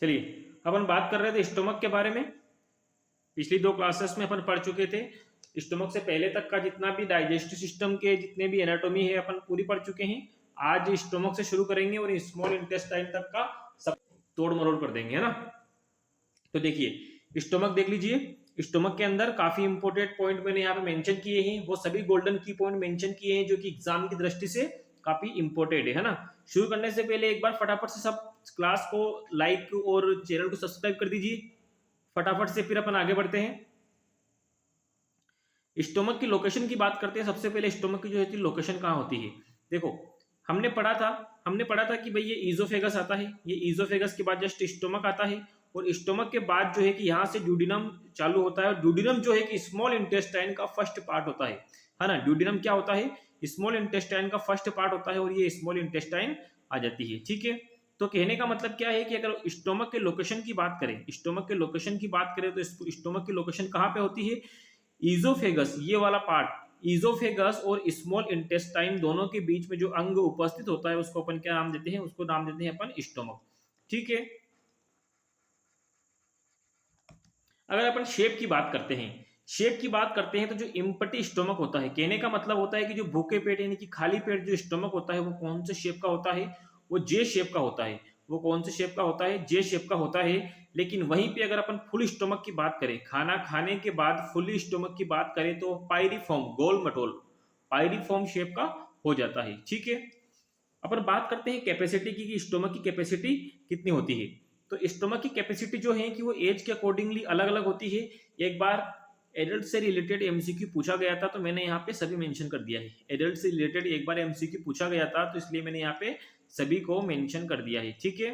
चलिए अपन बात कर रहे थे स्टोमक के बारे में। पिछली 2 क्लासेस में अपन पढ़ चुके थे स्टोमक से पहले तक का जितना भी डाइजेस्टिव सिस्टम के जितने भी एनाटॉमी है अपन पूरी पढ़ चुके हैं। आज स्टोमक से शुरू करेंगे और स्मॉल इंटेस्टाइन तक का सब तोड़ मरोड़ कर देंगे, है ना। तो देखिए स्टोमक देख लीजिए। स्टोमक के अंदर काफी इंपोर्टेंट पॉइंट मैंने यहाँ पे मेंशन किए हैं, वो सभी गोल्डन की पॉइंट मेंशन किए हैं जो कि एग्जाम की दृष्टि से काफी इंपोर्टेंट है ना। शुरू करने से पहले एक बार फटाफट से सब क्लास को लाइक और चैनल को सब्सक्राइब कर दीजिए फटाफट से, फिर अपन आगे बढ़ते हैं। स्टोमक की लोकेशन की बात करते हैं। सबसे पहले स्टोमक की जो है लोकेशन कहाँ होती है। देखो हमने पढ़ा था कि भाई ये ईजोफेगस आता है, ये ईजोफेगस के बाद जस्ट स्टोमक आता है और स्टोमक के बाद जो है कि यहाँ से ड्यूडिनम चालू होता है और ड्यूडिनम जो है कि स्मॉल इंटेस्टाइन का फर्स्ट पार्ट होता है ना। ड्यूडिनम क्या होता है, स्मॉल इंटेस्टाइन का फर्स्ट पार्ट होता है और ये स्मॉल इंटेस्टाइन आ जाती है, ठीक है। तो कहने का मतलब क्या है कि अगर स्टोमक के लोकेशन की बात करें, स्टोमक के लोकेशन की बात करें तो स्टोमक की लोकेशन कहाँ पे होती है, ईजोफेगस, ये वाला पार्ट ईजोफेगस और स्मॉल इंटेस्टाइन दोनों के बीच में जो अंग उपस्थित होता है उसको अपन क्या नाम देते हैं, उसको नाम देते हैं अपन स्टोमक, ठीक है। अगर अपन शेप की बात करते हैं तो जो इम्पटी स्टोमक होता है, कहने का मतलब होता है कि जो भूखे पेट यानी कि खाली पेट जो स्टोमक होता है वो कौन से शेप का होता है, वो जे शेप का होता है। वो कौन से शेप का होता है, जे शेप का होता है। लेकिन वहीं पे अगर अपन फुल स्टोमक की बात करें, खाना खाने के बाद फुल स्टोमक की बात करें तो पायरिफॉर्म, गोल मटोल पायरिफॉर्म शेप का हो जाता है, ठीक है। अपन बात करते हैं कैपेसिटी की कि स्टोमक की कैपेसिटी कितनी होती है। तो स्टोमक की कैपेसिटी जो है कि वो एज के अकॉर्डिंगली अलग अलग होती है। एक बार एडल्ट से रिलेटेड एमसीक्यू पूछा गया था तो मैंने यहाँ पे सभी मेंशन कर दिया है। एडल्ट से रिलेटेड एक बार एमसीक्यू पूछा गया था तो इसलिए मैंने यहाँ पे सभी को मेंशन कर दिया है, ठीक है।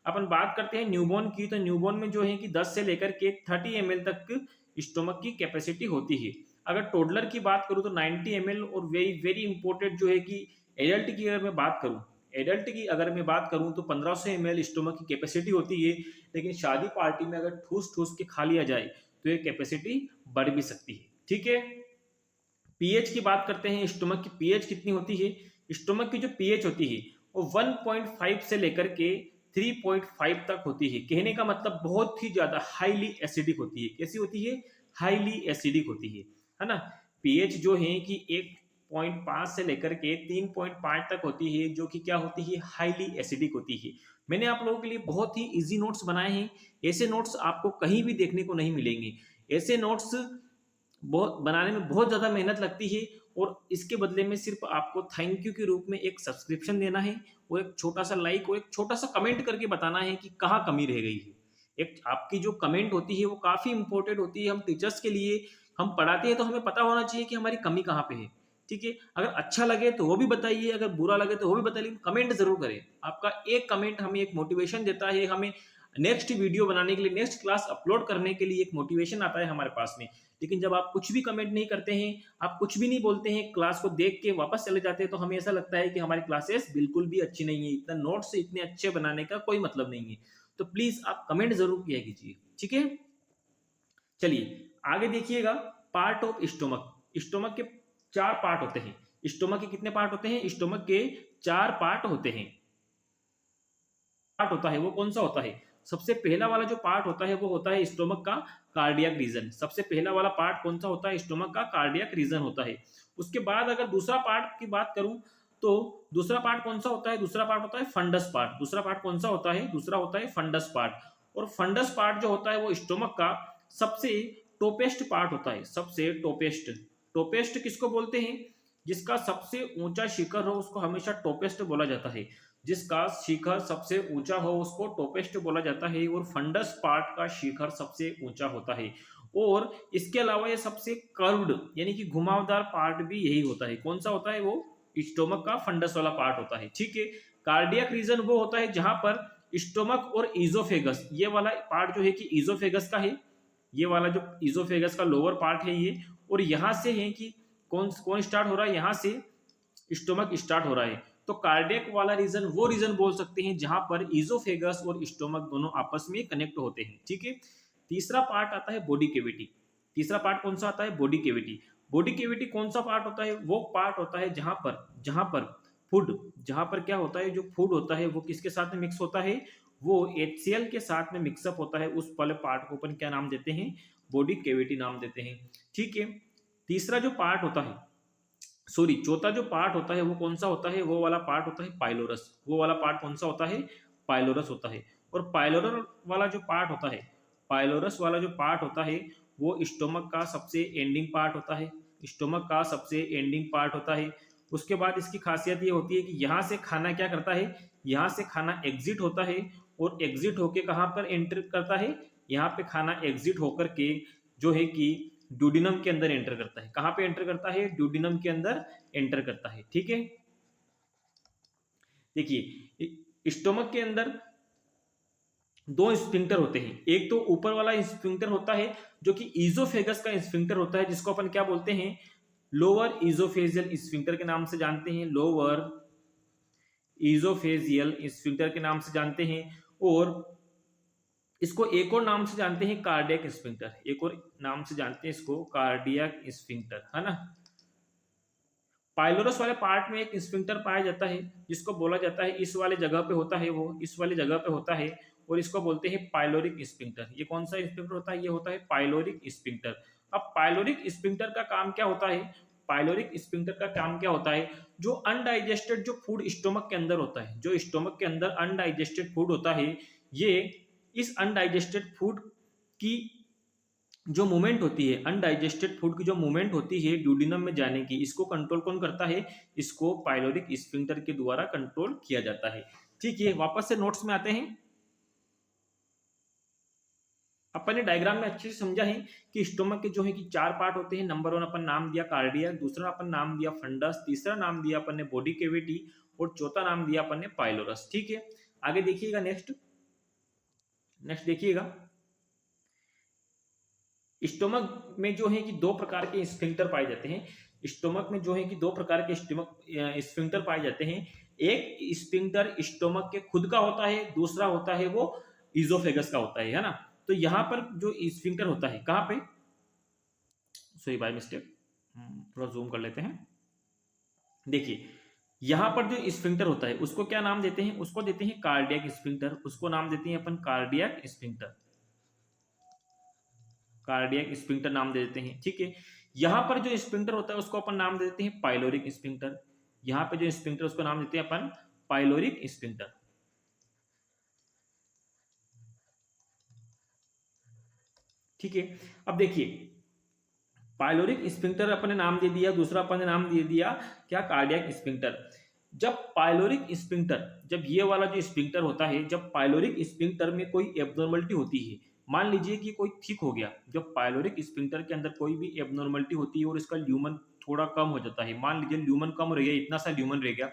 अपन बात करते हैं न्यूबॉर्न की, तो न्यूबॉर्न में जो है कि 10 से लेकर के 30 ml तक स्टोमक की कैपेसिटी होती है। अगर टोडलर की बात करूँ तो 90 ml और वेरी वेरी इंपॉर्टेंट जो है कि एडल्ट की अगर मैं बात करूँ, एडल्ट की अगर मैं बात करूं तो 1500 ml स्टोमक की कैपेसिटी होती है। लेकिन शादी पार्टी में अगर ठूस ठूस के खा लिया जाए तो ये कैपेसिटी बढ़ भी सकती है, ठीक है। पीएच की बात करते हैं, स्टोमक की पीएच कितनी होती है। स्टोमक की जो पीएच होती है वो 1.5 से लेकर के 3.5 तक होती है। कहने का मतलब बहुत ही ज्यादा हाईली एसिडिक होती है। कैसी होती है, हाईली एसिडिक होती है ना। पीएच जो है कि 1.5 से लेकर के 3.5 तक होती है, जो कि क्या होती है, हाईली एसिडिक होती है। मैंने आप लोगों के लिए बहुत ही इजी नोट्स बनाए हैं। ऐसे नोट्स आपको कहीं भी देखने को नहीं मिलेंगे। ऐसे नोट्स बहुत बनाने में बहुत ज़्यादा मेहनत लगती है और इसके बदले में सिर्फ आपको थैंक यू के रूप में एक सब्सक्रिप्शन देना है और एक छोटा सा लाइक और एक छोटा सा कमेंट करके बताना है कि कहाँ कमी रह गई है। एक आपकी जो कमेंट होती है वो काफ़ी इंपॉर्टेंट होती है। हम टीचर्स के लिए हम पढ़ाते हैं तो हमें पता होना चाहिए कि हमारी कमी कहाँ पे है, ठीक है। अगर अच्छा लगे तो वो भी बताइए, अगर बुरा लगे तो वो भी बताइए, कमेंट जरूर करें। आपका एक कमेंट हमें एक मोटिवेशन देता है, हमें नेक्स्ट वीडियो बनाने के लिए, नेक्स्ट क्लास अपलोड करने के लिए एक मोटिवेशन आता है हमारे पास में। लेकिन जब आप कुछ भी कमेंट नहीं करते हैं, आप कुछ भी नहीं बोलते हैं, क्लास को देख के वापस चले जाते हैं, तो हमें ऐसा लगता है कि हमारी क्लासेस बिल्कुल भी अच्छी नहीं है, इतना नोट्स इतने अच्छे बनाने का कोई मतलब नहीं है। तो प्लीज आप कमेंट जरूर किया कीजिए, ठीक है। चलिए आगे देखिएगा, पार्ट ऑफ स्टोमक। स्टोमक के 4 पार्ट होते हैं। स्टोमक के कितने पार्ट होते हैं, स्टोमक के 4 पार्ट होते हैं। पार्ट होता है वो कौन सा होता है, सबसे पहला वाला जो पार्ट होता है वो होता है स्टोमक का कार्डियक रीजन। सबसे पहला वाला पार्ट कौन सा होता है, स्टोमक का कार्डियक रीजन होता है। उसके बाद अगर दूसरा पार्ट की बात करूं तो दूसरा पार्ट कौन सा होता है, दूसरा पार्ट होता है फंडस पार्ट। दूसरा पार्ट कौन सा होता है, दूसरा होता है फंडस पार्ट। और फंडस पार्ट जो होता है वो स्टोमक का सबसे टोपेस्ट पार्ट होता है, सबसे टोपेस्ट। टोपेस्ट किसको बोलते हैं, जिसका सबसे ऊंचा शिखर हो उसको हमेशा टोपेस्ट बोला जाता है। जिसका शिखर सबसे ऊंचा हो उसको टोपेस्ट बोला जाता है। और फंडस पार्ट का शिखर सबसे ऊंचा होता है। और इसके अलावा ये सबसे कर्व्ड यानी कि घुमावदार पार्ट भी यही होता है। कौन सा होता है, वो स्टोमक का फंडस वाला पार्ट होता है, ठीक है। कार्डियक रीजन वो होता है जहां पर स्टोमक और ईजोफेगस, ये वाला पार्ट जो है कि ईजोफेगस का है, ये वाला जो ईजोफेगस का लोअर पार्ट है ये। और यहां से है कि कौन कौन स्टार्ट हो रहा है, यहां से स्टोमक स्टार्ट हो रहा है। तो कार्डियक वाला रीजन वो रीजन बोल सकते हैं जहां पर ईजोफेगस और स्टोमक दोनों आपस में कनेक्ट होते हैं, ठीक है। तीसरा पार्ट आता है बॉडी कैविटी। तीसरा पार्ट कौन सा आता है, बॉडी कैविटी। बॉडी कैविटी कौन सा पार्ट होता है, वो पार्ट होता है जहां पर फूड, जहां पर क्या होता है, जो फूड होता है वो किसके साथ में मिक्स होता है, वो HCl के साथ में मिक्सअप होता है, उस वाले पार्ट को अपन क्या नाम देते हैं, बॉडी कैविटी नाम देते हैं। ठीक है। तीसरा जो पार्ट होता है, सॉरी चौथा जो पार्ट होता है वो कौन सा होता है, वो वाला पार्ट होता है पाइलोरस। वो वाला पार्ट कौन सा होता है, पाइलोरस होता है। और पाइलोरस वाला जो पार्ट होता है, पाइलोरस वाला जो पार्ट होता है वो स्टोमक का सबसे एंडिंग पार्ट होता है, स्टोमक का सबसे एंडिंग पार्ट होता है। उसके बाद इसकी खासियत ये होती है कि यहाँ से खाना क्या करता है, यहाँ से खाना एग्जिट होता है, और एग्जिट होके कहाँ पर एंटर करता है, यहाँ पे खाना एग्जिट होकर के जो है कि ड्यूडिनम के अंदर एंटर करता है। कहां पे एंटर करता है, ड्यूडिनम के अंदर एंटर करता है। ठीक है। देखिए स्टोमक के अंदर दो स्फिंक्टर होते हैं, एक तो ऊपर वाला स्फिंक्टर होता है जो कि ईजोफेगस का स्फिंक्टर होता है, जिसको अपन क्या बोलते हैं, लोअर ईजोफेजियल स्फिंक्टर के नाम से जानते हैं, लोअर ईजोफेजियल स्फिंक्टर के नाम से जानते हैं। और इसको एक और नाम से जानते हैं कार्डियक स्फिंक्टर, एक और नाम से जानते हैं इसको कार्डियक स्फिंक्टर, है ना। पाइलोरस वाले पार्ट में एक स्फिंक्टर पाया जाता है जिसको बोला जाता है, इस वाले जगह पे होता है, वो इस वाली जगह पे होता है, और इसको बोलते हैं पाइलोरिक स्फिंक्टर। ये कौन सा स्फिंक्टर होता है, ये होता है पाइलोरिक स्फिंक्टर। अब पाइलोरिक स्फिंक्टर का काम क्या होता है, पाइलोरिक स्फिंक्टर का काम क्या होता है, जो अनडाइजेस्टेड जो फूड स्टोमक के अंदर होता है, जो स्टोमक के अंदर अनडाइजेस्टेड फूड होता है, ये इस अनडाइजेस्टेड फूड की जो मूवमेंट होती है, अनडाइजेस्टेड फूड की जो मूवमेंट होती है ड्यूडिनम में जाने की, इसको कंट्रोल कौन करता है, इसको पाइलोरिक स्फिंक्टर के द्वारा कंट्रोल किया जाता है। ठीक है, वापस से नोट्स में आते हैं। अपन ने डायग्राम में अच्छे से समझा है कि स्टोमक के जो है कि चार पार्ट होते हैं। नंबर 1 अपन नाम दिया कार्डिया, दूसरा अपन नाम दिया फंडस, तीसरा नाम दिया अपन ने बॉडी कैविटी, और चौथा नाम दिया अपन ने पाइलोरस। ठीक है, आगे देखिएगा, नेक्स्ट नेक्स्ट देखिएगा। स्टोमक में जो है कि दो प्रकार के स्फिंक्टर पाए जाते हैं, स्टोमक में जो है कि दो प्रकार के स्फिंक्टर पाए जाते हैं। एक स्फिंक्टर स्टोमक के खुद का होता है, दूसरा होता है वो इजोफेगस का होता है ना। तो यहां पर जो स्फिंक्टर होता है कहां पे, सॉरी बाय मिस्टेक, थोड़ा जूम कर लेते हैं। देखिए यहां पर जो स्फिंक्टर होता है उसको क्या नाम देते हैं, उसको देते हैं कार्डियक स्फिंक्टर, उसको नाम देते हैं अपन कार्डियक स्फिंक्टर, कार्डियक स्फिंक्टर नाम दे देते हैं। ठीक है, यहां पर जो स्फिंक्टर होता है उसको अपन नाम दे देते हैं पाइलोरिक स्फिंक्टर, यहां पे जो स्फिंक्टर उसको नाम देते हैं अपन पाइलोरिक स्फिंक्टर। ठीक है, अब देखिए पाइलोरिक स्फिंक्टर अपन ने नाम दे दिया, दूसरा अपन ने नाम दे दिया क्या, कार्डियक स्फिंक्टर। जब पाइलोरिक स्फिंक्टर, जब ये वाला जो स्फिंक्टर होता है, जब पाइलोरिक स्फिंक्टर में कोई एब्नॉर्मलिटी होती है, मान लीजिए कि कोई ठीक हो गया, जब पाइलोरिक स्फिंक्टर के अंदर कोई भी एब्नॉर्मलिटी होती है और इसका ल्यूमन थोड़ा कम हो जाता है, मान लीजिए ल्यूमन कम रह गया, इतना सा ल्यूमन रह गया,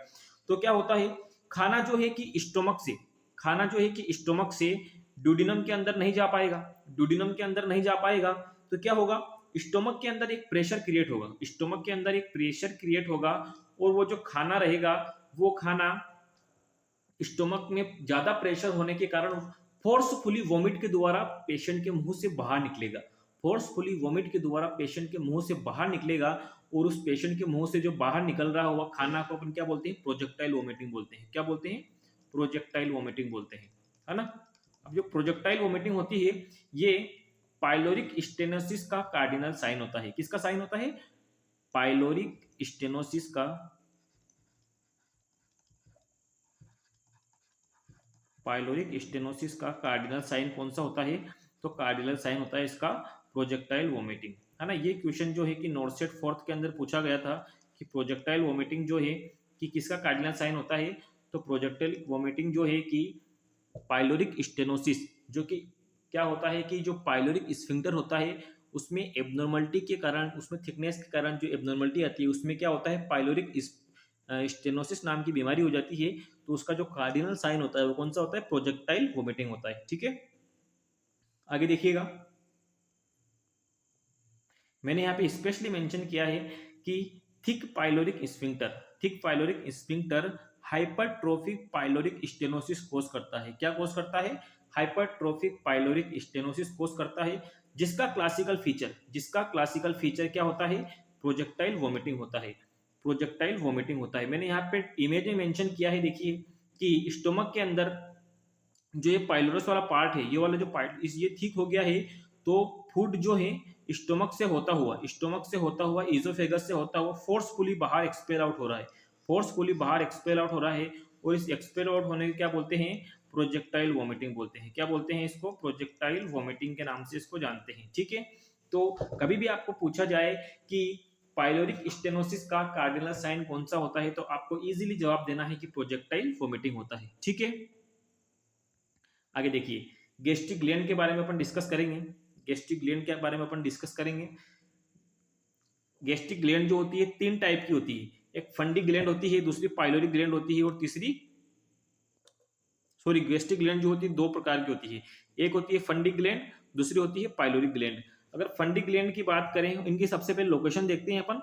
तो क्या होता है, खाना जो है कि स्टोमक से, खाना जो है कि स्टोमक से ड्यूडिनम के अंदर नहीं जा पाएगा, ड्यूडिनम के अंदर नहीं जा पाएगा, तो क्या होगा, स्टोमक के अंदर एक प्रेशर क्रिएट होगा, स्टोमक के अंदर एक प्रेशर क्रिएट होगा, और वो जो खाना रहेगा वो खाना स्टोमक में ज्यादा प्रेशर होने के कारण फोर्सफुली वोमिट के द्वारा पेशेंट के मुंह से बाहर निकलेगा, फोर्सफुली वोमिट के द्वारा पेशेंट के मुंह से बाहर निकलेगा, और उस पेशेंट के मुंह से जो बाहर निकल रहा हुआ खाना को अपन क्या बोलते हैं, प्रोजेक्टाइल वोमिटिंग बोलते हैं। क्या बोलते हैं, प्रोजेक्टाइल वोमिटिंग बोलते हैं, है ना। अब जो प्रोजेक्टाइल वोमिटिंग होती है ये पाइलोरिक स्टेनोसिस का कार्डिनल साइन होता है। किसका साइन होता है, पाइलोरिक स्टेनोसिस का, पाइलोरिक स्टेनोसिस का कार्डिनल साइन कौन सा होता है, तो कार्डिनल साइन होता है इसका प्रोजेक्टाइल वोमिटिंग, है ना। ये क्वेश्चन जो है कि नॉर्सेट फोर्थ के अंदर पूछा गया था कि प्रोजेक्टाइल वोमिटिंग जो है कि किसका कार्डिनल साइन होता है, तो प्रोजेक्टाइल वोमिटिंग जो है कि पाइलोरिक स्टेनोसिस, जो कि क्या होता है कि जो पाइलोरिक स्फिंक्टर होता है उसमें एब्नॉर्मलिटी के कारण, उसमें थिकनेस के कारण जो एब्नॉर्मलिटी आती है उसमें क्या होता है, पाइलोरिक स्टेनोसिस नाम की बीमारी हो जाती है, तो उसका जो कार्डिनल साइन होता है वो कौन सा होता है, प्रोजेक्टाइल वोमिटिंग होता है। ठीक है, आगे देखिएगा, मैंने यहाँ पे स्पेशली मेंशन किया है कि thick pyloric sphincter, thick pyloric sphincter hypertrophic pyloric stenosis cause करता है। क्या कोज करता है, हाइपरट्रोफिक पाइलोरिक स्टेनोसिस कोज करता है, जिसका क्लासिकल फीचर, जिसका क्लासिकल फीचर क्या होता है, प्रोजेक्टाइल वोमिटिंग होता है। प्रोजेक्टाइल वोमिटिंग होता है। मैंने यहाँ पे इमेज में मेंशन किया है, देखिए कि स्टोमक के अंदर जो ये पाइलोरस वाला पार्ट है, ये वाला जो पार्ट ये ठीक हो गया है, तो फूड जो है स्टोमक से होता हुआ इजोफेगस से होता हुआ फोर्सफुली बाहर एक्सपेल आउट हो रहा है, फोर्सफुली बाहर एक्सपेल आउट हो रहा है। और इस एक्सपेल आउट होने को क्या बोलते हैं? प्रोजेक्टाइल वोमिटिंग बोलते हैं। क्या बोलते हैं इसको? प्रोजेक्टाइल वोमिटिंग के नाम से इसको जानते हैं। ठीक है, तो कभी भी आपको पूछा जाए कि पाइलोरिक स्टेनोसिस का कार्डिनल साइन कौन सा होता है, तो आपको इजीली जवाब देना है कि प्रोजेक्टाइल वोमिटिंग होता है। ठीक है, आगे देखिए, गैस्ट्रिक ग्लैंड के बारे में अपन डिस्कस करेंगे। गैस्ट्रिक ग्लैंड के बारे में अपन डिस्कस करेंगे। गैस्ट्रिक ग्लैंड जो होती है 3 टाइप की होती है, एक फंडी ग्लैंड होती है, दूसरी पाइलोरिक ग्लैंड होती है, और तीसरी गैस्ट्रिक ग्लैंड जो होती है 2 प्रकार की होती है। एक होती है फंडी ग्लैंड, दूसरी होती है पाइलोरिक ग्लैंड। अगर फंडी ग्लैंड की बात करें, इनकी सबसे पहले लोकेशन देखते हैं अपन।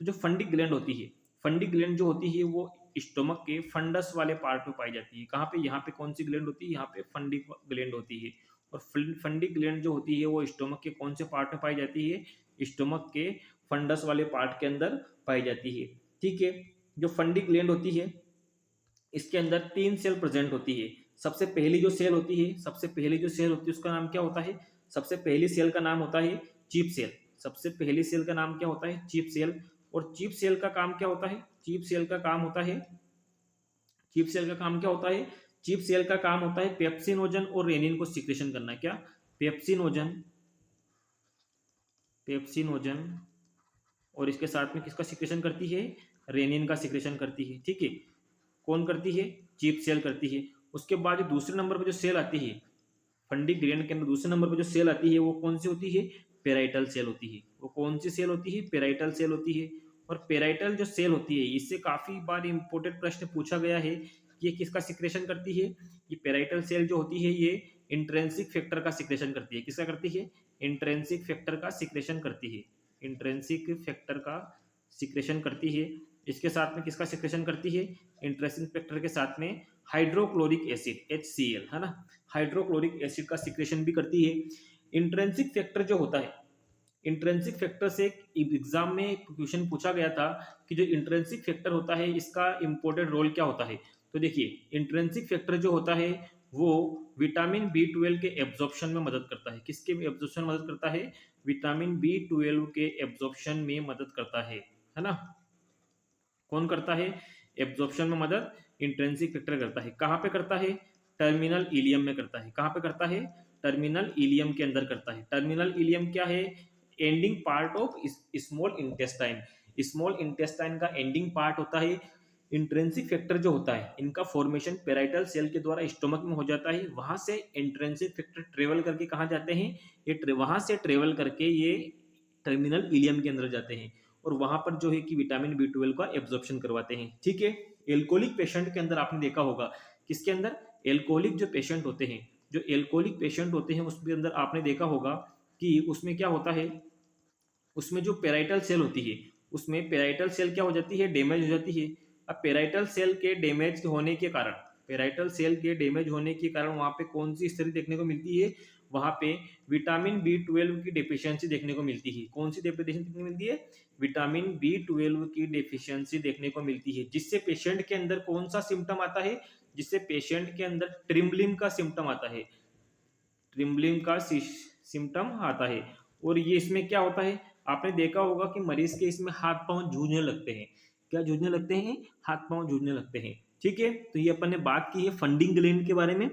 तो जो फंडी ग्लैंड होती है, फंडी ग्लैंड जो होती है वो स्टोमक के फंडस वाले पार्ट में पाई जाती है। कहाँ पे? यहाँ पे कौन सी ग्लैंड होती है? यहाँ पे फंडी ग्लैंड होती है। और फंडी ग्लैंड जो होती है वो स्टोमक के कौन से पार्ट में पाई जाती है? स्टोमक के फंडस वाले पार्ट के अंदर पाई जाती है। ठीक है, जो फंडी ग्लैंड होती है इसके अंदर 3 सेल प्रेजेंट होती है। सबसे पहली जो सेल होती है उसका नाम क्या होता है? सबसे पहली सेल का नाम होता है चीप सेल। सबसे पहली सेल का नाम क्या होता है? Chief cell. और चीप सेल का काम क्या होता है? चीप सेल का काम होता है पेप्सिनोजन और रेनिन को सिक्रेशन करना। क्या? पेप्सिनोजन और इसके साथ में किसका सिक्रेशन करती है? रेनिन का सिक्रेशन करती है। ठीक है, कौन करती है? चीप सेल करती है। उसके बाद दूसरे नंबर पर जो सेल आती है फंडी ग्लैंड के अंदर, दूसरे नंबर पर जो सेल आती है वो कौन सी होती है? पेराइटल सेल होती है। वो कौन सी सेल होती है? पेराइटल सेल होती है। और पेराइटल जो सेल होती है, इससे काफी बार इंपोर्टेंट प्रश्न पूछा गया है कि ये किसका सिक्रेशन करती है? ये पेराइटल सेल जो होती है ये इंट्रिंसिक फैक्टर का सिक्रेशन करती है। किसका करती है? इंट्रिंसिक फैक्टर का सिक्रेशन करती है। इंट्रिंसिक फैक्टर का सिक्रेशन करती है। इसके साथ में किसका सिक्रेशन करती है? इंट्रिंसिक फैक्टर के साथ में हाइड्रोक्लोरिक एसिड HCl, है ना, हाइड्रोक्लोरिक एसिड का सिक्रेशन भी करती है। इंट्रिंसिक फैक्टर जो होता है, इंट्रिंसिक फैक्टर से एग्जाम में क्वेश्चन पूछा गया था कि जो इंट्रिंसिक फैक्टर होता है इसका इंपॉर्टेंट रोल क्या होता है। तो देखिए, इंट्रिंसिक फैक्टर जो होता है वो विटामिन B12 के एब्जॉर्प्शन में मदद करता है। किसके एब्जॉर्प्शन में मदद करता है? विटामिन B12 के एब्जॉर्प्शन में मदद करता है ना। कौन करता है? एब्जॉर्प्शन में मदद इंट्रिंसिक फैक्टर करता है। कहाँ पे करता है? टर्मिनल इलियम में करता है। कहाँ पे करता है? टर्मिनल इलियम के अंदर करता है। टर्मिनल इलियम क्या है? Ending part of small intestine. Small intestine का एंडिंग पार्ट होता है। इंट्रिंसिक फैक्टर जो होता है इनका फॉर्मेशन पेराइटल सेल के द्वारा स्टोमक में हो जाता है। वहां से इंट्रिंसिक फैक्टर ट्रेवल करके कहाँ जाते हैं? ये वहां से ट्रेवल करके ये टर्मिनल इलियम के अंदर जाते हैं और वहां पर जो है कि विटामिन B12 का एब्जॉर्प्शन करवाते हैं। ठीक है, एल्कोहलिक पेशेंट के अंदर आपने देखा होगा, किसके अंदर? एल्कोहलिक जो पेशेंट होते हैं, जो एल्कोहलिक पेशेंट होते हैं उसके अंदर आपने देखा होगा कि उसमें क्या होता है, उसमें जो पेराइटल सेल होती है उसमें पेराइटल सेल क्या हो जाती है? डैमेज हो जाती है। अब पेराइटल सेल के डैमेज होने के कारण, वहां पे कौन सी स्थिति देखने को मिलती है? वहां पे विटामिन B12 की डेफिशिएंसी देखने को मिलती है। कौन सी डेफिशिएंसी देखने को मिलती है? विटामिन B12 की डेफिशिएंसी देखने को मिलती है। जिससे पेशेंट के अंदर कौन सा सिम्टम आता है? जिससे पेशेंट के अंदर ट्रिम्बलिंग का सिम्टम आता है। ट्रिम्बलिंग का सिम्टम आता है। और ये इसमें क्या होता है? आपने देखा होगा कि मरीज के इसमें हाथ पांव जूझने लगते हैं। क्या जूझने लगते हैं? हाथ पांव जूझने लगते हैं। ठीक है, तो ये अपन ने बात की है फंडिंग ग्लैंड के बारे में।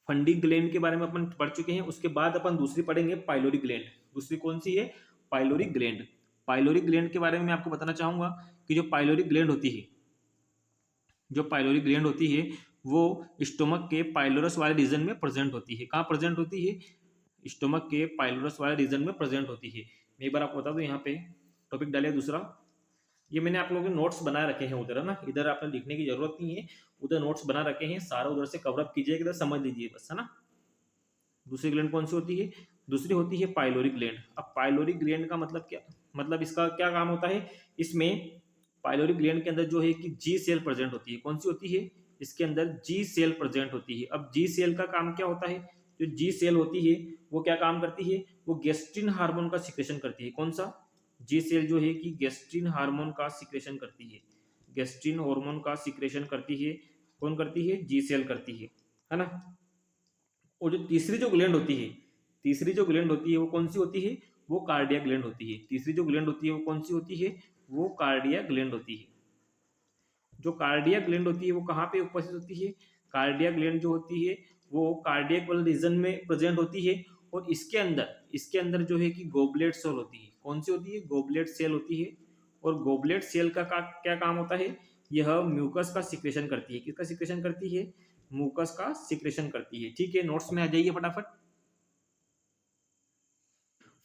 फंडिंग ग्लैंड के बारे में अपन पढ़ चुके हैं। उसके बाद अपन दूसरी पढ़ेंगे पाइलोरिक ग्लैंड। दूसरी कौन सी है? Pyloric gland. पाइलोरिक ग्लैंड के बारे में मैं आपको बताना चाहूंगा कि जो पाइलोरिक ग्लैंड होती है वो स्टोमक के पाइलोरस वाले रीजन में प्रेजेंट होती है। कहाँ प्रेजेंट होती है? स्टोमक के पाइलोरस वाले रीजन में प्रेजेंट होती है। मैं एक बार आपको बता दूं, यहाँ पे टॉपिक डालिए दूसरा। ये मैंने आप लोगों के नोट्स बना रखे हैं उधर, है ना, इधर आपने लिखने की जरूरत नहीं है, उधर नोट्स बना रखे हैं, सारा उधर से कवर अप कीजिए, इधर समझ लीजिए बस, है ना। दूसरी ग्लैंड कौन सी होती है? दूसरी होती है पाइलोरिक ग्लैंड। अब पाइलोरिक ग्लैंड का मतलब क्या, मतलब इसका क्या काम होता है? इसमें पाइलोरिक ग्लैंड के अंदर जो है कि जी सेल प्रेजेंट होती है। कौन सी होती है? इसके अंदर जी सेल प्रेजेंट होती है। अब जी सेल का काम क्या होता है? जो जी सेल होती है वो क्या काम करती है? वो गेस्ट्रिन हार्मोन का सिक्रेशन करती है। कौन सा? जी सेल जो है कि गैस्ट्रिन हार्मोन का सिक्रेशन करती है, गैस्ट्रिन हार्मोन का सिक्रेशन करती है। कौन करती है? जी सेल करती है ना। और जो तीसरी जो ग्लैंड होती है, तीसरी जो ग्लैंड होती है वो कौन सी होती है? वो कार्डियक ग्लैंड होती है। तीसरी जो ग्लैंड होती है वो कौन सी होती है? वो कार्डियक ग्लैंड होती है। जो कार्डियक ग्लैंड होती है वो कहाँ पे उपस्थित होती है? कार्डियक ग्लैंड जो होती है वो कार्डियक वाले रीजन में प्रेजेंट होती है। और इसके अंदर जो है कि गोबलेट सेल होती है। कौन सी होती है? गोबलेट सेल होती है। और गोबलेट सेल का क्या काम होता है? यह म्यूकस का सिक्रेशन करती है। किसका सिक्रेशन करती है? म्यूकस का सिक्रेशन करती है। ठीक है, नोट्स में आ जाइए फटाफट।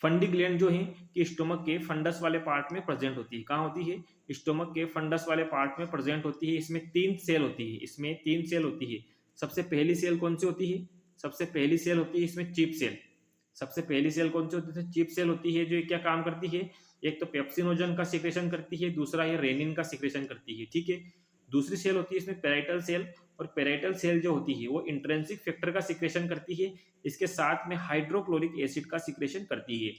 फंडी ग्लैंड जो है कि स्टोमक के फंडस वाले पार्ट में प्रेजेंट होती है। कहाँ होती है? स्टोमक के फंडस वाले पार्ट में प्रेजेंट होती है। इसमें 3 सेल होती है। इसमें 3 सेल होती है। सबसे पहली सेल कौन सी होती है? सबसे पहली सेल होती है इसमें चिप सेल। सबसे पहली सेल कौन सी होती है? चिप सेल होती है। जो क्या काम करती है? एक तो पेप्सिनोजन का सिक्रेशन करती है, दूसरा ये रेनिन का सिक्रेशन करती है। ठीक है। दूसरी सेल होती है इसमें पेराइटल सेल। और पेराइटल सेल जो होती है वो इंट्रिंसिक फैक्टर का सिक्रेशन करती है। इसके साथ में हाइड्रोक्लोरिक एसिड का सिक्रेशन करती है।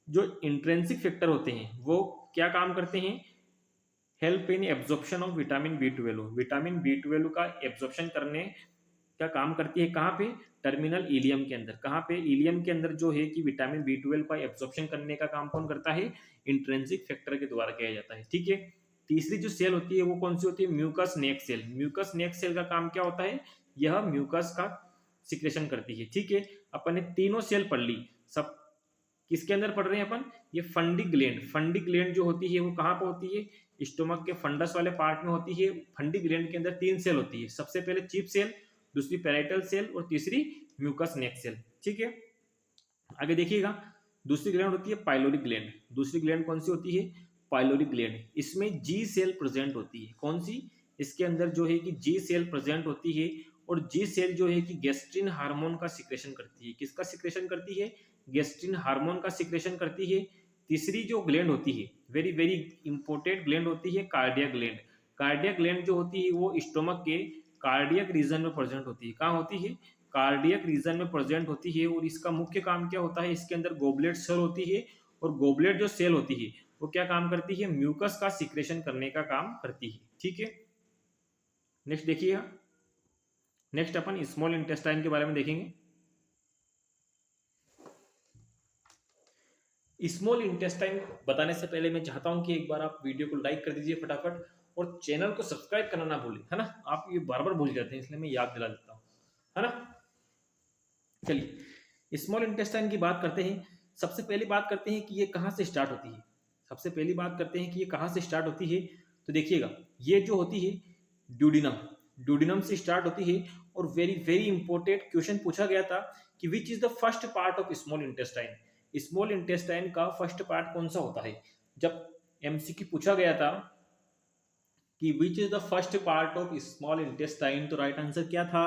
जो इंट्रिंसिक फैक्टर होते हैं वो क्या काम करते हैं? Help in absorption of vitamin B 12। Vitamin B 12 का एब्जॉर्प्शन करने का काम करती है। कहाँ पे? टर्मिनल इलियम के अंदर। कहाँ पे? इलियम के अंदर जो है कि विटामिन बी 12 का एब्जॉर्प्शन करने का काम कौन करता है? इंट्रिंसिक फैक्टर के द्वारा किया जाता है। ठीक है। तीसरी जो सेल होती है वो कौन सी होती है? म्यूकस नेक सेल। म्यूकस नेक सेल का काम क्या होता है? यह म्यूकस का सिक्रेशन करती है। ठीक है। अपन ने तीनों सेल पढ़ ली। सब किसके अंदर पढ़ रहे हैं अपन? ये फंडी ग्लैंड। फंडी ग्लैंड जो होती है वो कहाँ पर होती है? स्टोमक के फंडस वाले पार्ट में होती है। फंडी ग्लैंड के अंदर 3 सेल होती है। सबसे पहले चिप सेल, दूसरी पेराइटल सेल और तीसरी म्यूकस नेक सेल। ठीक है। आगे देखिएगा, दूसरी ग्लैंड होती है पाइलोरिक ग्लैंड। दूसरी ग्लैंड कौन सी होती है? Pyloric gland. इसमें जी सेल प्रेजेंट होती है। कौन सी? इसके अंदर जो है कि जी सेल प्रेजेंट होती है। और जी सेल जो है कि गैस्ट्रिन हार्मोन का सिक्रेशन करती है। किसका सिक्रेशन करती है? गैस्ट्रिन हार्मोन का सिक्रेशन करती है। तीसरी जो ग्लैंड होती है, वेरी वेरी इंपॉर्टेंट ग्लैंड होती है कार्डियक ग्लैंड। कार्डियक ग्लैंड जो होती है वो स्टोमक के कार्डियक रीजन में प्रेजेंट होती है। कहाँ होती है? कार्डियक रीजन में प्रेजेंट होती है। और इसका मुख्य काम क्या होता है? इसके अंदर गोबलेट सेल होती है। और गोबलेट जो सेल होती है वो क्या काम करती है? म्यूकस का सिक्रेशन करने का काम करती है। ठीक है। नेक्स्ट देखिए, नेक्स्ट अपन स्मॉल इंटेस्टाइन के बारे में देखेंगे। स्मॉल इंटेस्टाइन बताने से पहले मैं चाहता हूं कि एक बार आप वीडियो को लाइक कर दीजिए फटाफट। और चैनल को सब्सक्राइब करना ना भूलें, है ना। आप ये बार बार भूल जाते हैं, इसलिए मैं याद दिला देता हूं, है ना। चलिए स्मॉल इंटेस्टाइन की बात करते हैं। सबसे पहली बात करते हैं कि ये कहाँ से स्टार्ट होती है। सबसे पहली बात करते हैं कि ये कहाँ से स्टार्ट होती है। तो देखिएगा, ये जो होती है ड्यूडिनम, ड्यूडिनम से स्टार्ट होती है। और वेरी वेरी इंपॉर्टेंट क्वेश्चन पूछा गया था कि which is the first part of small intestine. Small intestine का फर्स्ट पार्ट कौन सा होता है? जब एमसीक्यू पूछा गया था कि which is the first part of small intestine, तो राइट आंसर क्या था?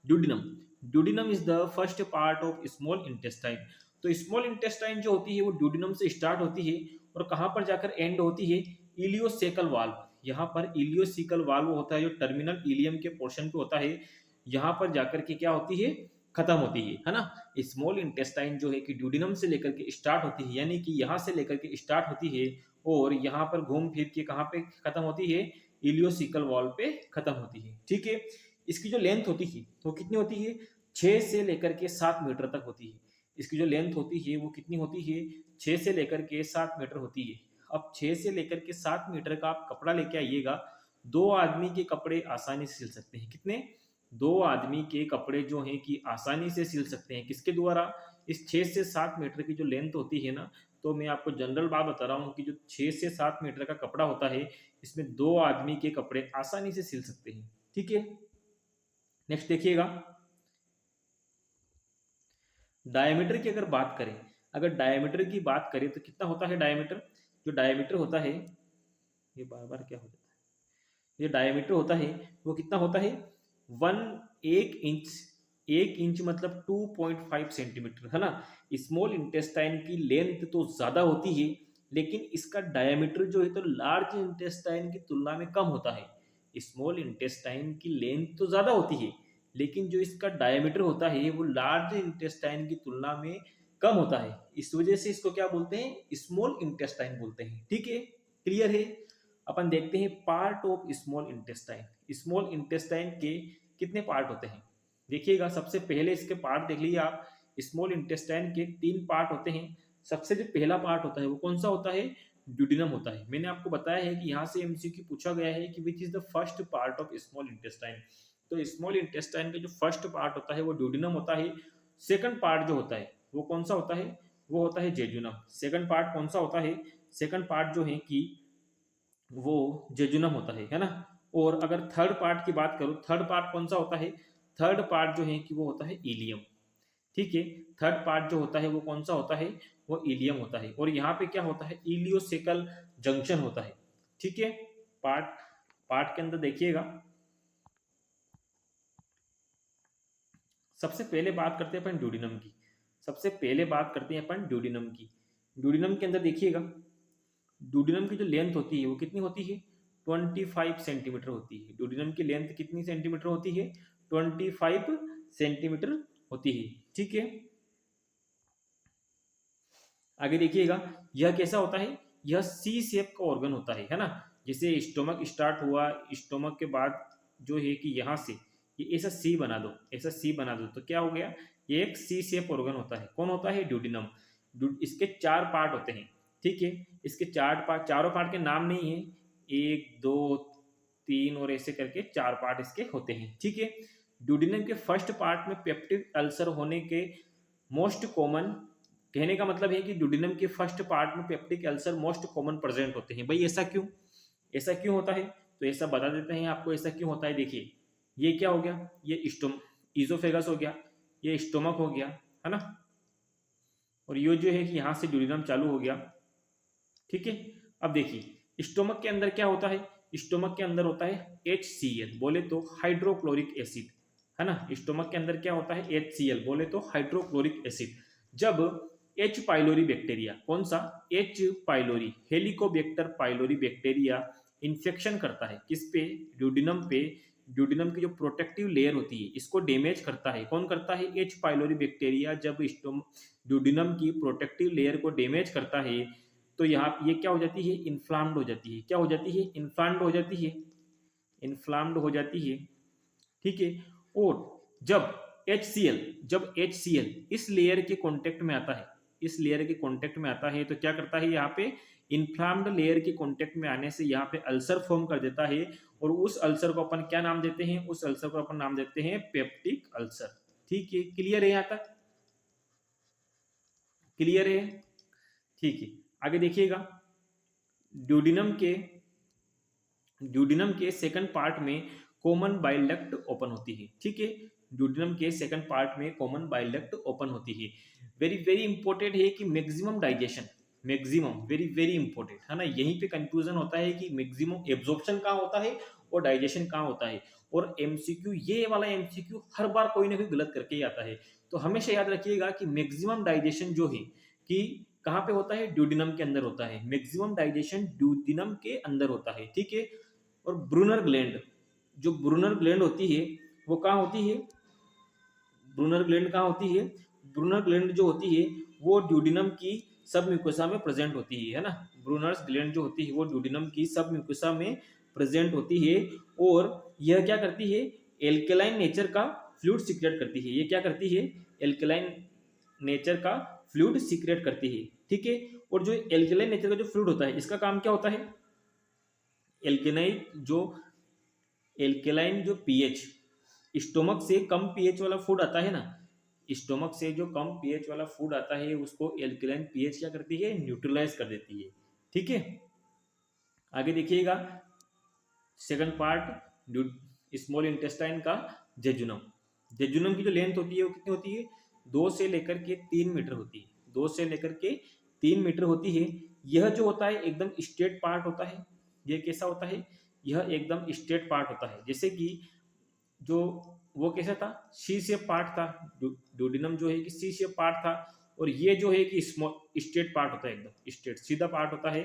Duodenum. Duodenum is the first part of small intestine. तो स्मॉल इंटेस्टाइन जो होती है वो ड्यूडिनम से स्टार्ट होती है। और कहां पर जाकर एंड होती है? Ileocaecal valve. यहाँ पर इलियोसिकल वाल्व होता है जो टर्मिनल इलियम के पोर्शन पे होता है। यहाँ पर जाकर के क्या होती है? खत्म होती है ना। स्मॉल इंटेस्टाइन जो है कि ड्यूडिनम से लेकर के स्टार्ट होती है, यानी कि यहाँ से लेकर के स्टार्ट होती है और यहाँ पर घूम फिर के कहाँ पे खत्म होती है? इलियोसिकल वॉल पे खत्म होती है। ठीक है। इसकी जो लेंथ होती है वो कितनी होती है? 6 से लेकर के 7 मीटर तक होती है। इसकी जो लेंथ होती है वो कितनी होती है? 6 से लेकर के 7 मीटर होती है। अब 6 से लेकर के 7 मीटर का आप कपड़ा लेके आइएगा, 2 आदमी के कपड़े आसानी से सिल सकते हैं। कितने? 2 आदमी के कपड़े जो हैं कि आसानी से सिल सकते हैं। किसके द्वारा? इस 6 से 7 मीटर की जो लेंथ होती है ना, तो मैं आपको जनरल बात बता रहा हूँ कि जो 6 से 7 मीटर का कपड़ा होता है इसमें 2 आदमी के कपड़े आसानी से सिल सकते हैं। ठीक है। नेक्स्ट देखिएगा, डायमीटर की अगर बात करें, अगर डायमीटर की बात करें तो कितना होता है डायमीटर? जो डायमीटर होता है, ये बार बार क्या हो जाता है, ये डायमीटर होता है वो कितना होता है? 1 इंच। 1 इंच मतलब 2.5 सेंटीमीटर, है ना। स्मॉल इंटेस्टाइन की लेंथ तो ज्यादा होती है, लेकिन इसका डायमीटर जो है तो लार्ज इंटेस्टाइन की तुलना में कम होता है। स्मॉल इंटेस्टाइन की लेंथ तो ज्यादा होती है, लेकिन जो इसका डायमीटर होता है वो लार्ज इंटेस्टाइन की तुलना में कम होता है, इस वजह से इसको क्या बोलते हैं, स्मॉल इंटेस्टाइन बोलते हैं। ठीक है, क्लियर है। अपन देखते हैं part of small intestine. Small intestine के कितने पार्ट होते हैं, देखिएगा। सबसे पहले इसके पार्ट देख लीजिए आप। स्मॉल इंटेस्टाइन के 3 पार्ट होते हैं। सबसे जो पहला पार्ट होता है वो कौन सा होता है, ड्यूडिनम होता है। मैंने आपको बताया है कि यहाँ से एमसीक्यू पूछा गया है कि which is the first part of small intestine. तो स्मॉल इंटेस्टाइन का जो फर्स्ट पार्ट होता है वो ड्यूडिनम होता है। सेकंड पार्ट जो होता है वो कौन सा होता है, वो होता है जेजुनम। सेकंड पार्ट कौन सा होता है, सेकंड पार्ट जो है कि वो जेजुनम होता है ना। और अगर थर्ड पार्ट की बात करूं, थर्ड पार्ट कौन सा होता है, थर्ड पार्ट जो है कि वो होता है इलियम। ठीक है, थर्ड पार्ट जो होता है वो कौन सा होता है, वो इलियम होता है। और यहाँ पे क्या होता है, इलियोसेकल जंक्शन होता है। ठीक है, पार्ट पार्ट के अंदर देखिएगा। सबसे पहले बात करते हैं अपन ड्यूडिनम की। सबसे पहले बात करते हैं अपन ड्यूडिनम की। ड्यूडिनम के अंदर देखिएगा, ड्यूडिनम की जो लेंथ होती है वो कितनी होती है, 25 सेंटीमीटर होती है। ड्यूडिनम की लेंथ कितनी सेंटीमीटर होती है, 25 सेंटीमीटर होती है। ठीक है, आगे देखिएगा, यह कैसा होता है, यह सी शेप का ऑर्गन होता है ना। जैसे स्टोमक स्टार्ट हुआ, स्टोमक के बाद जो है कि यहाँ से ये ऐसा सी बना दो, ऐसा सी बना दो, तो क्या हो गया, ये एक सी शेप ऑर्गन होता है। कौन होता है, ड्यूडिनम। इसके 4 पार्ट होते हैं। ठीक है, इसके 4 पार्ट, चारों पार्ट के नाम नहीं है, 1 2 3 और ऐसे करके 4 पार्ट इसके होते हैं। ठीक है, ड्यूडिनम के फर्स्ट पार्ट में पेप्टिक अल्सर होने के मोस्ट कॉमन, कहने का मतलब है कि ड्यूडिनम के फर्स्ट पार्ट में peptic ulcer most common present होते हैं। भाई ऐसा क्यों, ऐसा क्यों होता है, तो ऐसा बता देते हैं आपको ऐसा क्यों होता है। देखिए, ये क्या हो गया, ये इजोफेगस हो गया, ये स्टोमक हो गया, है ना। और ये जो है कि यहाँ से ड्यूडिनम चालू हो गया। ठीक है, अब देखिए स्टोमक के अंदर क्या होता है, स्टोमक के अंदर होता है HCl, बोले तो हाइड्रोक्लोरिक एसिड, है ना। स्टोमक के अंदर क्या होता है, HCl, बोले तो हाइड्रोक्लोरिक एसिड। जब H पाइलोरी बैक्टीरिया, कौन सा, H pylori, Helicobacter pylori bacteria infection करता है किस पे, ड्यूडिनम पे, ड्यूडिनम की जो प्रोटेक्टिव लेयर होती है इसको डैमेज करता है। कौन करता है, H पाइलोरी बैक्टीरिया जब ड्यूडिनम की प्रोटेक्टिव लेयर को डैमेज करता है तो यहाँ ये क्या हो जाती है, इन्फ्लाम्ड हो जाती है। क्या हो जाती है, इन्फ्लाम्ड हो जाती है, इन्फ्लाम्ड हो जाती है। ठीक है, और जब HCl, जब HCl इस लेयर के कांटेक्ट में आता है, इस लेयर के कांटेक्ट में आता है तो क्या करता है, यहाँ पे इन्फ्लाम्ड लेयर के कांटेक्ट में आने से यहाँ पे अल्सर फॉर्म कर देता है। और उस अल्सर को अपन क्या नाम देते हैं, उस अल्सर को अपन नाम देते हैं पेप्टिक अल्सर। ठीक है, क्लियर है यहाँ तक, क्लियर है। ठीक है, आगे देखिएगा, ड्यूडिनम के ड्यूडिनम के सेकंड पार्ट में कॉमन बाइल डक्ट ओपन होती है। ठीक है, ड्यूडिनम के सेकंड पार्ट में कॉमन बाइल डक्ट ओपन होती है। वेरी वेरी इंपॉर्टेंट है कि maximum digestion, maximum very very important है ना। यहीं पे कंफ्यूजन होता है कि मैक्सिमम एब्जॉर्प्शन कहाँ होता है और डाइजेशन कहाँ होता है। और एमसीक्यू, ये वाला एमसीक्यू हर बार कोई ना कोई गलत करके ही आता है। तो हमेशा याद रखिएगा कि मैक्सिमम डाइजेशन जो है कि कहाँ पे होता है, ड्यूडिनम के अंदर होता है। मैक्सिमम डाइजेशन ड्यूडिनम के अंदर होता है। ठीक है, और ब्रूनर ग्लैंड, जो ब्रूनर ग्लैंड होती है वो कहाँ होती है, ब्रूनर ग्लैंड कहाँ होती है, ब्रूनर ग्लैंड जो होती है वो ड्यूडिनम की सब म्यूकोसा में प्रेजेंट होती है ना। ब्रूनर्स ग्लैंड जो होती है वो ड्यूडिनम की सब म्यूकोसा में प्रेजेंट होती है। और यह क्या करती है, एल्केलाइन नेचर का फ्लूइड सीक्रेट करती है। ये क्या करती है, एल्केलाइन नेचर का फ्लूइड सीक्रेट करती है। ठीक है, और जो एल्केलाइन नेचर का जो फ्लूइड होता है इसका काम क्या होता है, एल्केलाइन जो पीएच, स्टोमक से कम पीएच वाला फूड आता है ना, स्टोमक से जो कम पीएच वाला फूड आता है उसको एल्केलाइन पीएच क्या करती है, न्यूट्रलाइज कर देती है। ठीक है, आगे देखिएगा, सेकंड पार्ट स्मॉल इंटेस्टाइन का जेजुनम। जेजुनम की जो लेंथ होती है वो कितनी होती है, 2 से लेकर के 3 मीटर होती है, 2 से लेकर के 3 मीटर होती है। यह जो होता है एकदम स्ट्रेट पार्ट होता है। यह कैसा होता है, यह एकदम स्ट्रेट पार्ट होता है। जैसे कि जो वो कैसा था, सी शेप पार्ट था, ड्यूडिनम जो है कि सी शेप पार्ट था। और ये जो है कि स्मॉल स्ट्रेट पार्ट होता है, एकदम स्ट्रेट सीधा पार्ट होता है।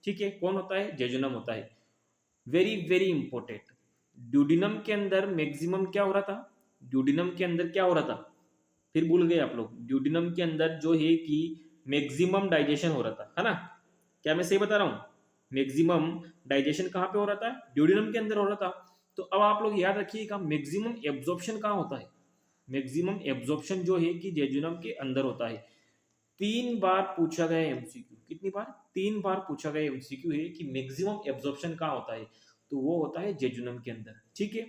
ठीक है, कौन होता है, जेजुनम होता है। वेरी वेरी इंपॉर्टेंट, ड्यूडिनम के अंदर मैक्सिमम क्या हो रहा था, ड्यूडिनम के अंदर क्या हो रहा था, फिर भूल गए आप लोग, ड्यूडिनम के अंदर जो है कि मैक्सिमम डाइजेशन हो रहा था, है ना? क्या मैं सही बता रहा हूँ? मैक्सिमम डाइजेशन कहाँ पे हो रहा था? ड्यूडिनम के अंदर हो रहा था। तो अब आप लोग याद रखिएगा, मैक्सिमम एब्जॉर्प्शन कहाँ होता है? मैक्सिमम एब्जॉर्प्शन जो है कि जेजुनम के अंदर होता है। 3 बार पूछा गया एमसीक्यू, कितनी बार? 3 बार पूछा गया एमसीक्यू है कि मैक्सिमम एब्जॉर्प्शन कहाँ होता है, तो वो होता है जेजुनम के अंदर। ठीक है,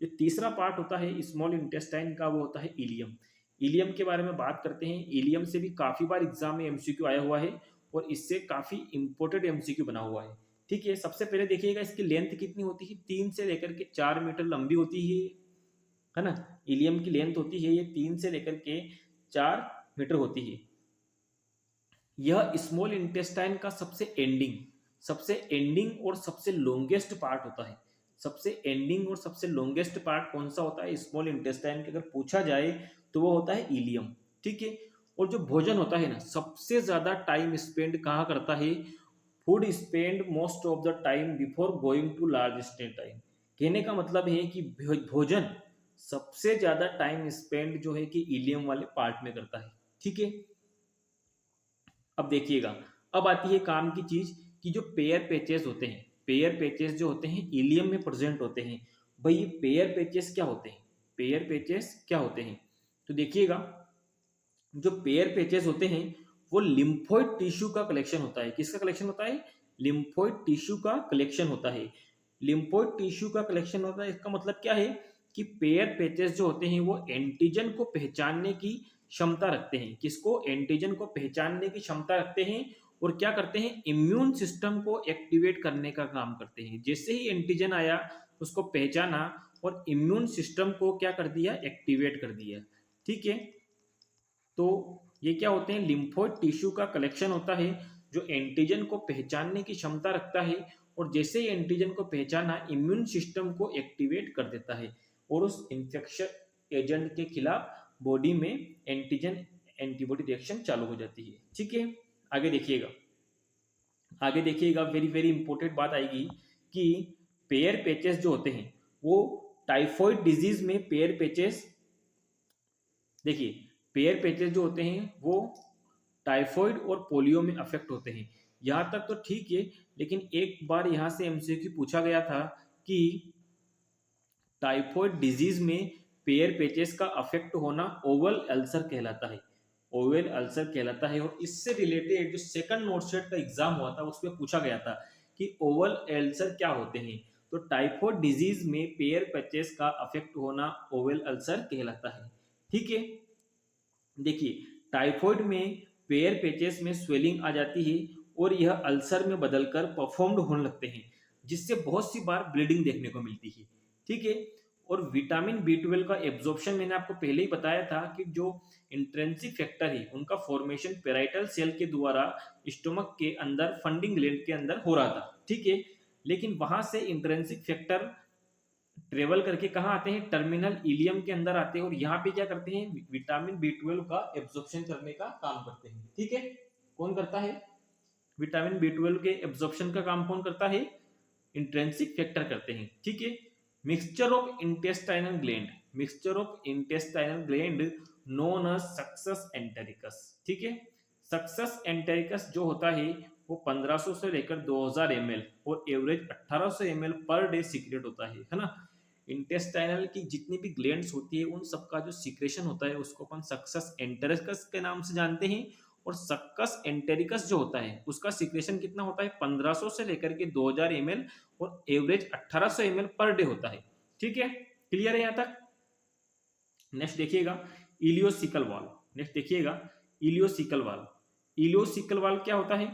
जो तीसरा पार्ट होता है स्मॉल इंटेस्टाइन का, वो होता है इलियम। इलियम के बारे में बात करते हैं। इलियम से भी काफी बार एग्जाम में एमसीक्यू आया हुआ है और इससे काफी इंपोर्टेंट एमसीक्यू बना हुआ है। ठीक है, सबसे पहले देखिएगा इसकी लेंथ कितनी होती है, 3 से लेकर के 4 मीटर लंबी होती है ना? इलियम की लेंथ होती है ये 3 से लेकर के 4 मीटर होती है। यह स्मॉल इंटेस्टाइन का सबसे एंडिंग और सबसे लॉन्गेस्ट पार्ट होता है। सबसे एंडिंग और सबसे लॉन्गेस्ट पार्ट कौन सा होता है स्मॉल इंटेस्टाइन के, अगर पूछा जाए तो वो होता है इलियम। ठीक है, और जो भोजन होता है ना, सबसे ज्यादा टाइम स्पेंड कहाँ करता है? Food spend most of the time before going to large intestine. कहने का मतलब है कि भोजन सबसे ज्यादा टाइम स्पेंड जो है कि इलियम वाले पार्ट में करता है। ठीक है, अब देखिएगा, अब आती है काम की चीज कि जो पेयर पैचेस होते हैं, पेयर पैचेस जो होते हैं इलियम में प्रेजेंट होते हैं। भाई ये पेयर पैचेस क्या होते हैं? पेयर पैचेस क्या होते हैं? तो देखिएगा, जो पेयर पैचेस होते हैं वो लिम्फोइड टिश्यू का कलेक्शन होता है। किसका कलेक्शन होता है? लिम्फोइड टिश्यू का कलेक्शन होता है। लिम्फोइड टिश्यू का कलेक्शन होता है, इसका मतलब क्या है कि पेयर पैचेस जो होते हैं वो एंटीजन को पहचानने की क्षमता रखते हैं। किसको? एंटीजन को पहचानने की क्षमता रखते हैं और क्या करते हैं? इम्यून सिस्टम को एक्टिवेट करने का काम करते हैं। जैसे ही एंटीजन आया उसको पहचाना और इम्यून सिस्टम को क्या कर दिया? एक्टिवेट कर दिया। ठीक है, तो ये क्या होते हैं? लिम्फोइड टिश्यू का कलेक्शन होता है जो एंटीजन को पहचानने की क्षमता रखता है और जैसे ही एंटीजन को पहचाना इम्यून सिस्टम को एक्टिवेट कर देता है और उस इंफेक्शन एजेंट के खिलाफ बॉडी में एंटीजन एंटीबॉडी रिएक्शन चालू हो जाती है। ठीक है, आगे देखिएगा, आगे देखिएगा, वेरी वेरी इंपॉर्टेंट बात आएगी कि पेयर पैचेस जो होते हैं वो टाइफॉइड डिजीज में पेयर पैचेस, देखिए पेयर पैचेस जो होते हैं वो टाइफॉइड और पोलियो में अफेक्ट होते हैं। यहाँ तक तो ठीक है, लेकिन एक बार यहाँ से एमसीक्यू पूछा गया था कि टाइफॉइड डिजीज में पेयर पैचेस का अफेक्ट होना ओवल अल्सर कहलाता है। ओवल अल्सर कहलाता है और इससे रिलेटेड जो सेकंड नोटसेट का एग्जाम हुआ था उसमें पूछा गया था कि ओवल अल्सर क्या होते हैं। तो टाइफॉइड डिजीज में पेयर पैचेस का अफेक्ट होना ओवल अल्सर कहलाता है। ठीक है, देखिए टाइफॉइड में पेयर पैचेस में स्वेलिंग आ जाती है और यह अल्सर में बदलकर परफॉर्म्ड होने लगते हैं, जिससे बहुत सी बार ब्लीडिंग देखने को मिलती है। ठीक है, और विटामिन बी 12 का एब्जॉर्प्शन मैंने आपको पहले ही बताया था कि जो इंट्रेंसिक फैक्टर है उनका फॉर्मेशन पेराइटल सेल के द्वारा स्टोमक के अंदर फंडिंग ग्लैंड के अंदर हो रहा था। ठीक है, लेकिन वहां से इंट्रेंसिक फैक्टर ट्रेवल करके कहाँ आते हैं? टर्मिनल इलियम के अंदर आते हैं और यहाँ पे क्या करते हैं? विटामिन बी 12 का एब्जॉर्प्शन करने का काम करते हैं। ठीक है, कौन करता है? विटामिन बी 12 के एब्जॉर्प्शन का काम कौन करता है? इंट्रेंसिक फैक्टर करते हैं। ठीक है, mixture of intestinal gland, mixture of intestinal gland known as succus entericus. ठीक है, सक्सेस एंटेरिकस जो होता है वो 1500 से लेकर 2000 ml और average 1800 ml per day secret होता है ना? इंटेस्टाइनल की जितनी भी ग्लैंड्स होती है उन सबका जो सीक्रेशन होता है उसको अपन सक्सेस एंटेरिकस के नाम से जानते हैं। और सक्कस एंटेरिकस जो होता है उसका सीक्रेशन कितना होता है? 1500 से लेकर के 2000 ml और एवरेज 1800 ml पर डे होता है। ठीक है, क्लियर है यहाँ तक? नेक्स्ट देखिएगा इलियोसिकल वाल्व। नेक्स्ट देखिएगा इलियोसिकल वाल्व। इलियोसिकल वाल्व क्या होता है?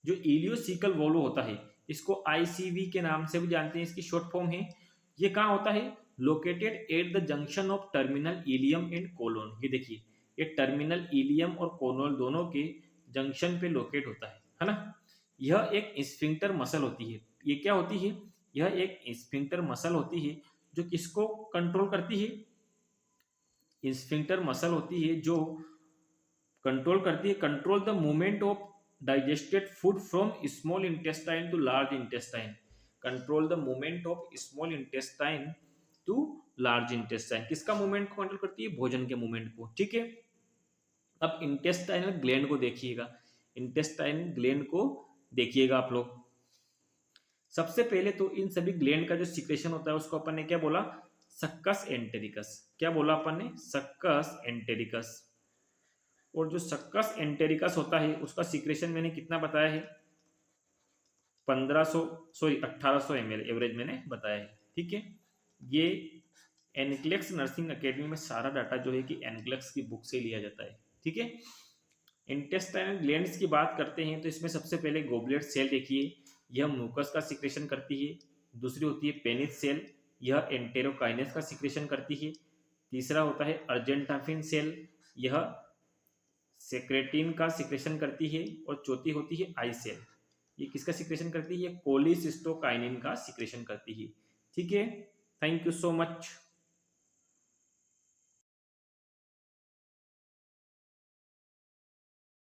जो इलियोसिकल वाल्व होता है इसको आईसीवी के नाम से भी जानते हैं, इसकी शॉर्ट फॉर्म है। ये कहाँ होता है? Located at the junction of terminal ileum and colon. ये देखिए, ये टर्मिनल इलियम और कोलोन दोनों के जंक्शन पे लोकेट होता है ना? यह एक स्फिंक्टर मसल होती है। ये क्या होती है? यह एक स्फिंक्टर मसल होती है जो किसको कंट्रोल करती है? स्फिंक्टर मसल होती है जो कंट्रोल करती है, control the movement of digested food from small intestine to large intestine, control the movement of small intestine to large intestine किसका मूवमेंट को कंट्रोल करती है, भोजन के मूवमेंट को, ठीक है। अब इंटेस्टाइनल ग्लैंड को देखिएगा, इंटेस्टाइन ग्लैंड को देखिएगा आप लोग। सबसे पहले तो इन सभी ग्लैंड का जो सिक्रेशन होता है उसको अपन ने क्या बोला, सक्कस एंटेरिकस, क्या बोला अपन ने, सक्कस एंटेरिकस। और जो सक्कस एंटेरिकस होता है उसका सिक्रेशन मैंने कितना बताया है, 1800 ml एवरेज मैंने बताया है, ठीक है। ये एनक्लेक्स नर्सिंग एकेडमी में सारा डाटा जो है कि एनक्लेक्स की बुक से लिया जाता है, ठीक है। इंटेस्टाइनल ग्लैंड्स की बात करते हैं तो इसमें सबसे पहले गोबलेट सेल देखिए, यह म्यूकस का सिक्रेशन करती है। दूसरी होती है पेनिस सेल, यह एंटेरोकाइनेस का सिक्रेशन करती है। तीसरा होता है अर्जेंटाफिन सेल, यह सेक्रेटिन का सिक्रेशन करती है। और चौथी होती है आई सेल, ये किसका सिक्रेशन करती है, कोलिसिस्टोकाइनिन का सिक्रेशन करती है, ठीक है। Thank you so much.